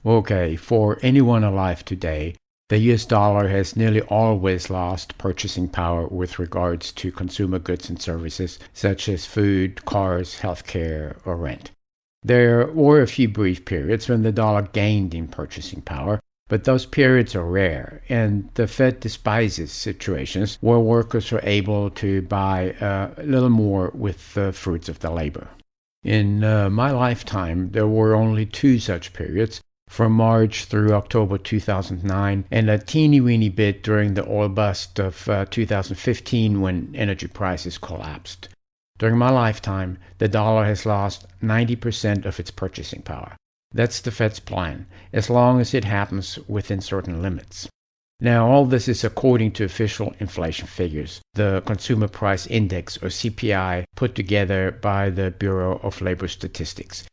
Okay, for anyone alive today, the US dollar has nearly always lost purchasing power with regards to consumer goods and services such as food, cars, healthcare, or rent. There were a few brief periods when the dollar gained in purchasing power, but those periods are rare, and the Fed despises situations where workers are able to buy a little more with the fruits of their labor. In my lifetime, there were only two such periods, from March through October 2009, and a teeny-weeny bit during the oil bust of 2015 when energy prices collapsed. During my lifetime, the dollar has lost 90% of its purchasing power. That's the Fed's plan, as long as it happens within certain limits. Now, all this is according to official inflation figures, the Consumer Price Index, or CPI, put together by the Bureau of Labor Statistics.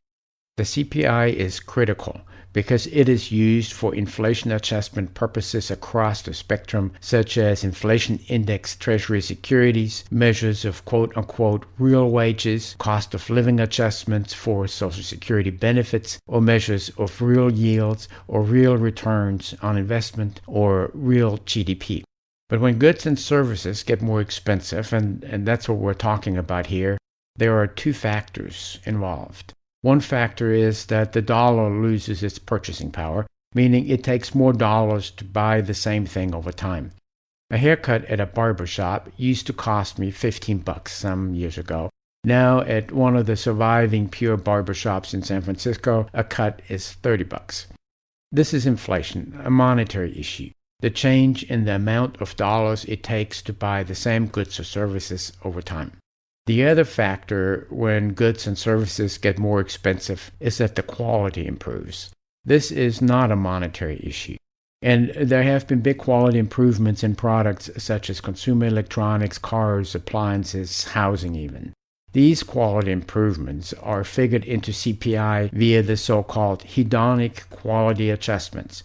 The CPI is critical because it is used for inflation adjustment purposes across the spectrum, such as inflation index treasury securities, measures of quote-unquote real wages, cost of living adjustments for Social Security benefits, or measures of real yields or real returns on investment or real GDP. But when goods and services get more expensive, and that's what we're talking about here, there are two factors involved. One factor is that the dollar loses its purchasing power, meaning it takes more dollars to buy the same thing over time. A haircut at a barber shop used to cost me $15 some years ago. Now, at one of the surviving pure barbershops in San Francisco, a cut is $30. This is inflation, a monetary issue. The change in the amount of dollars it takes to buy the same goods or services over time. The other factor when goods and services get more expensive is that the quality improves. This is not a monetary issue. And there have been big quality improvements in products such as consumer electronics, cars, appliances, housing even. These quality improvements are figured into CPI via the so-called hedonic quality adjustments.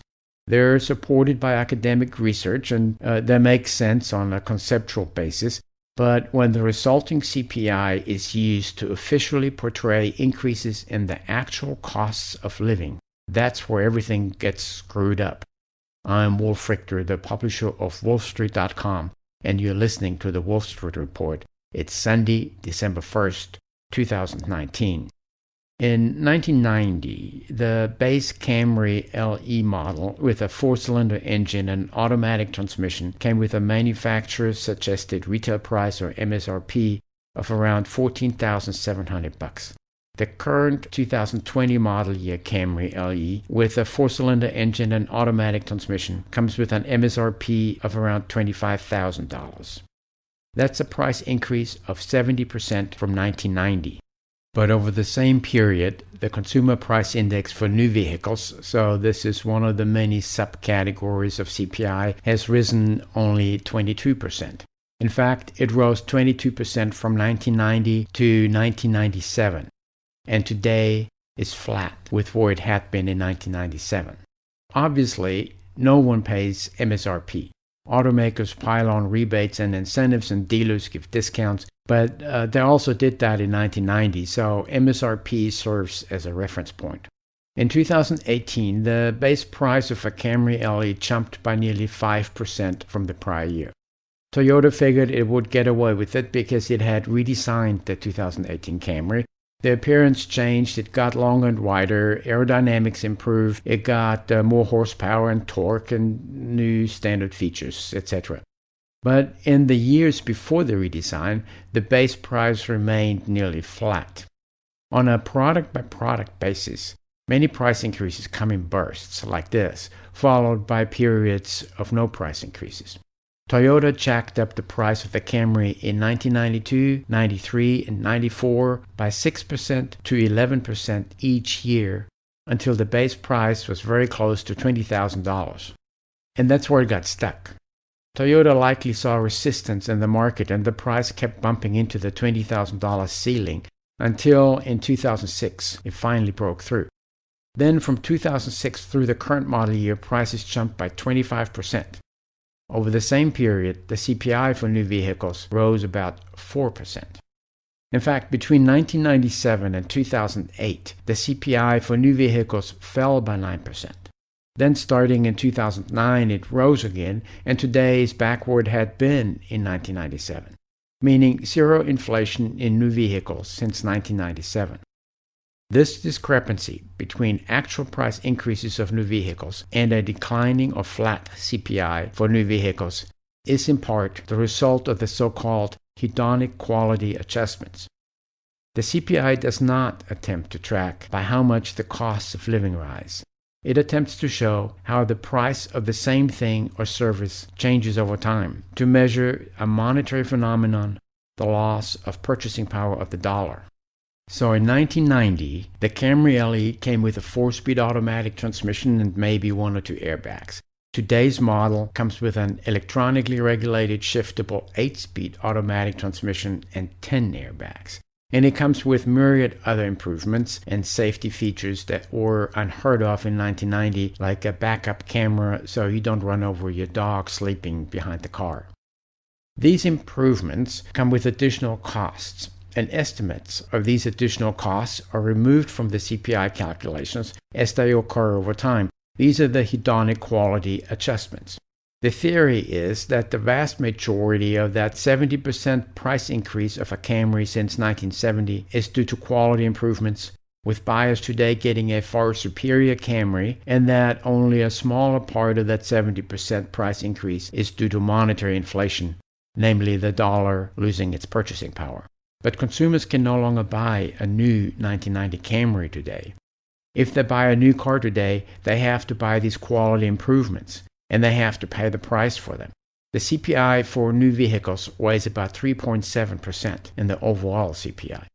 They're supported by academic research and they make sense on a conceptual basis. But when the resulting CPI is used to officially portray increases in the actual costs of living, that's where everything gets screwed up. I'm Wolf Richter, the publisher of WOLFSTREET.com, and you're listening to the Wolf Street Report. It's Sunday, December 1st, 2019. In 1990, the base Camry LE model with a four-cylinder engine and automatic transmission came with a manufacturer's suggested retail price, or MSRP, of around $14,700. The current 2020 model year Camry LE with a four-cylinder engine and automatic transmission comes with an MSRP of around $25,000. That's a price increase of 70% from 1990. But over the same period, the Consumer Price Index for new vehicles, so this is one of the many subcategories of CPI, has risen only 22%. In fact, it rose 22% from 1990 to 1997, and today is flat with where it had been in 1997. Obviously, no one pays MSRP. Automakers pile on rebates and incentives, and dealers give discounts, but they also did that in 1990, so MSRP serves as a reference point. In 2018, the base price of a Camry LE jumped by nearly 5% from the prior year. Toyota figured it would get away with it because it had redesigned the 2018 Camry. The appearance changed, it got longer and wider, aerodynamics improved, it got more horsepower and torque and new standard features, etc. But in the years before the redesign, the base price remained nearly flat. On a product-by-product basis, many price increases come in bursts like this, followed by periods of no price increases. Toyota jacked up the price of the Camry in 1992, 93, and 94 by 6% to 11% each year until the base price was very close to $20,000. And that's where it got stuck. Toyota likely saw resistance in the market and the price kept bumping into the $20,000 ceiling until in 2006 it finally broke through. Then from 2006 through the current model year, prices jumped by 25%. Over the same period, the CPI for new vehicles rose about 4%. In fact, between 1997 and 2008, the CPI for new vehicles fell by 9%. Then starting in 2009, it rose again, and today is back where it had been in 1997, meaning zero inflation in new vehicles since 1997. This discrepancy between actual price increases of new vehicles and a declining or flat CPI for new vehicles is in part the result of the so-called hedonic quality adjustments. The CPI does not attempt to track by how much the costs of living rise. It attempts to show how the price of the same thing or service changes over time, to measure a monetary phenomenon, the loss of purchasing power of the dollar. So in 1990, the Camry LE came with a 4-speed automatic transmission and maybe 1 or 2 airbags. Today's model comes with an electronically regulated shiftable 8-speed automatic transmission and 10 airbags. And it comes with myriad other improvements and safety features that were unheard of in 1990, like a backup camera so you don't run over your dog sleeping behind the car. These improvements come with additional costs, and estimates of these additional costs are removed from the CPI calculations as they occur over time. These are the hedonic quality adjustments. The theory is that the vast majority of that 70% price increase of a Camry since 1970 is due to quality improvements, with buyers today getting a far superior Camry, and that only a smaller part of that 70% price increase is due to monetary inflation, namely the dollar losing its purchasing power. But consumers can no longer buy a new 1990 Camry today. If they buy a new car today, they have to buy these quality improvements, and they have to pay the price for them. The CPI for new vehicles weighs about 3.7% in the overall CPI.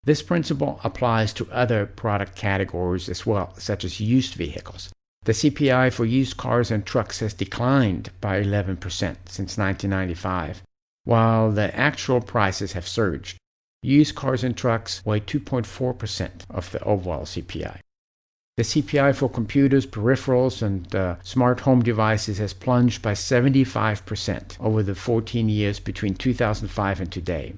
This principle applies to other product categories as well, such as used vehicles. The CPI for used cars and trucks has declined by 11% since 1995, while the actual prices have surged. Used cars and trucks weigh 2.4% of the overall CPI. The CPI for computers, peripherals, and smart home devices has plunged by 75% over the 14 years between 2005 and today.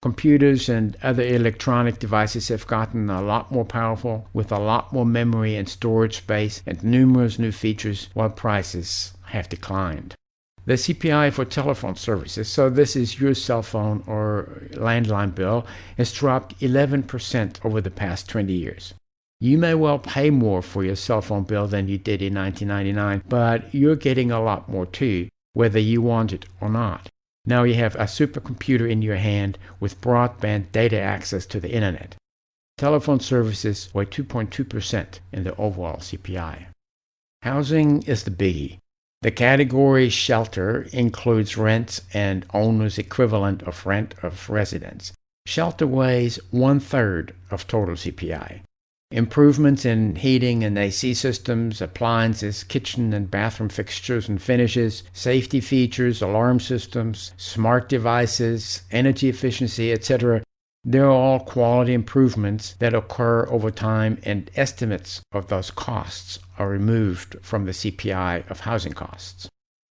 Computers and other electronic devices have gotten a lot more powerful, with a lot more memory and storage space and numerous new features, while prices have declined. The CPI for telephone services, so this is your cell phone or landline bill, has dropped 11% over the past 20 years. You may well pay more for your cell phone bill than you did in 1999, but you're getting a lot more too, whether you want it or not. Now you have a supercomputer in your hand with broadband data access to the internet. Telephone services weigh 2.2% in the overall CPI. Housing is the biggie. The category shelter includes rents and owner's equivalent of rent of residence. Shelter weighs 1/3 of total CPI. Improvements in heating and AC systems, appliances, kitchen and bathroom fixtures and finishes, safety features, alarm systems, smart devices, energy efficiency, etc. They're all quality improvements that occur over time, and estimates of those costs are removed from the CPI of housing costs.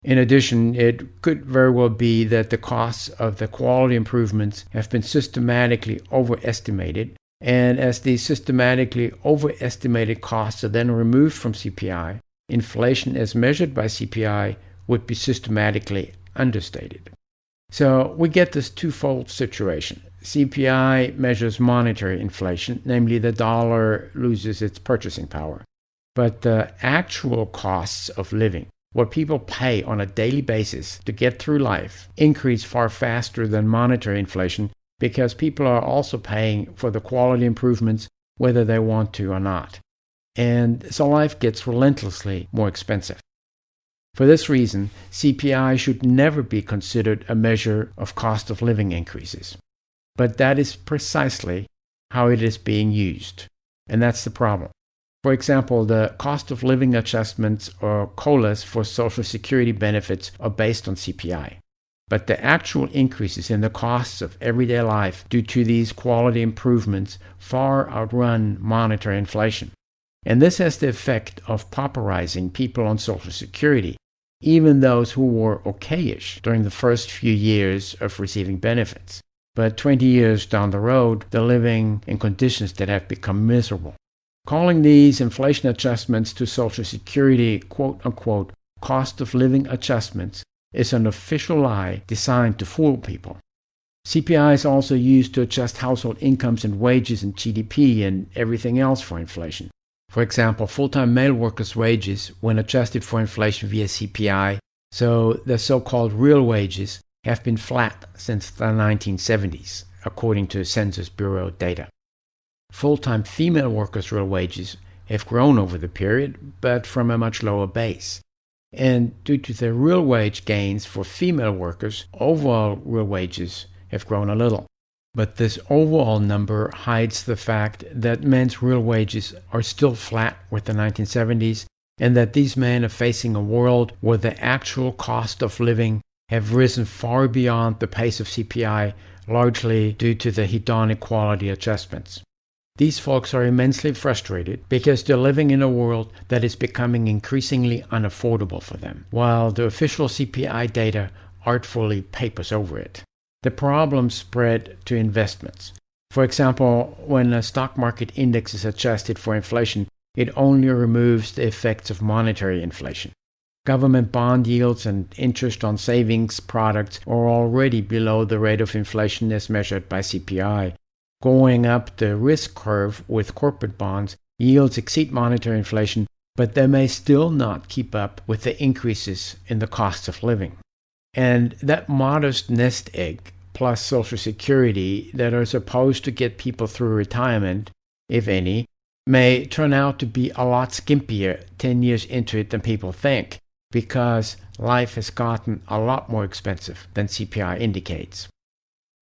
In addition, it could very well be that the costs of the quality improvements have been systematically overestimated, and as these systematically overestimated costs are then removed from CPI, inflation as measured by CPI would be systematically understated. So we get this twofold situation. CPI measures monetary inflation, namely the dollar loses its purchasing power. But the actual costs of living, what people pay on a daily basis to get through life, increase far faster than monetary inflation, because people are also paying for the quality improvements whether they want to or not. And so life gets relentlessly more expensive. For this reason, CPI should never be considered a measure of cost of living increases. But that is precisely how it is being used, and that's the problem. For example, the cost of living adjustments or COLAs for Social Security benefits are based on CPI. But the actual increases in the costs of everyday life due to these quality improvements far outrun monetary inflation. And this has the effect of pauperizing people on Social Security, even those who were okayish during the first few years of receiving benefits. but 20 years down the road, they're living in conditions that have become miserable. Calling these inflation adjustments to Social Security quote-unquote cost of living adjustments is an official lie designed to fool people. CPI is also used to adjust household incomes and wages and GDP and everything else for inflation. For example, full-time male workers' wages, when adjusted for inflation via CPI, so the so-called real wages, have been flat since the 1970s, according to Census Bureau data. Full-time female workers' real wages have grown over the period, but from a much lower base. And due to the real wage gains for female workers, overall real wages have grown a little. But this overall number hides the fact that men's real wages are still flat with the 1970s, and that these men are facing a world where the actual cost of living have risen far beyond the pace of CPI, largely due to the hedonic quality adjustments. These folks are immensely frustrated because they're living in a world that is becoming increasingly unaffordable for them, while the official CPI data artfully papers over it. The problem spread to investments. For example, when a stock market index is adjusted for inflation, it only removes the effects of monetary inflation. Government bond yields and interest on savings products are already below the rate of inflation as measured by CPI. Going up the risk curve with corporate bonds, yields exceed monetary inflation, but they may still not keep up with the increases in the cost of living. And that modest nest egg plus Social Security that are supposed to get people through retirement, if any, may turn out to be a lot skimpier 10 years into it than people think, because life has gotten a lot more expensive than CPI indicates.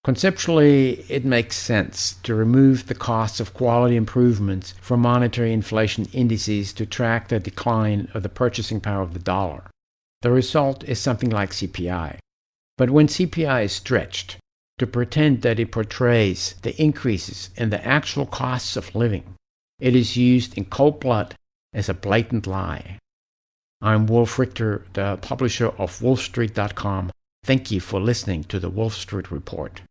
Conceptually, it makes sense to remove the costs of quality improvements from monetary inflation indices to track the decline of the purchasing power of the dollar. The result is something like CPI. But when CPI is stretched to pretend that it portrays the increases in the actual costs of living, it is used in cold blood as a blatant lie. I'm Wolf Richter, the publisher of WOLFSTREET.com. Thank you for listening to the Wolf Street Report.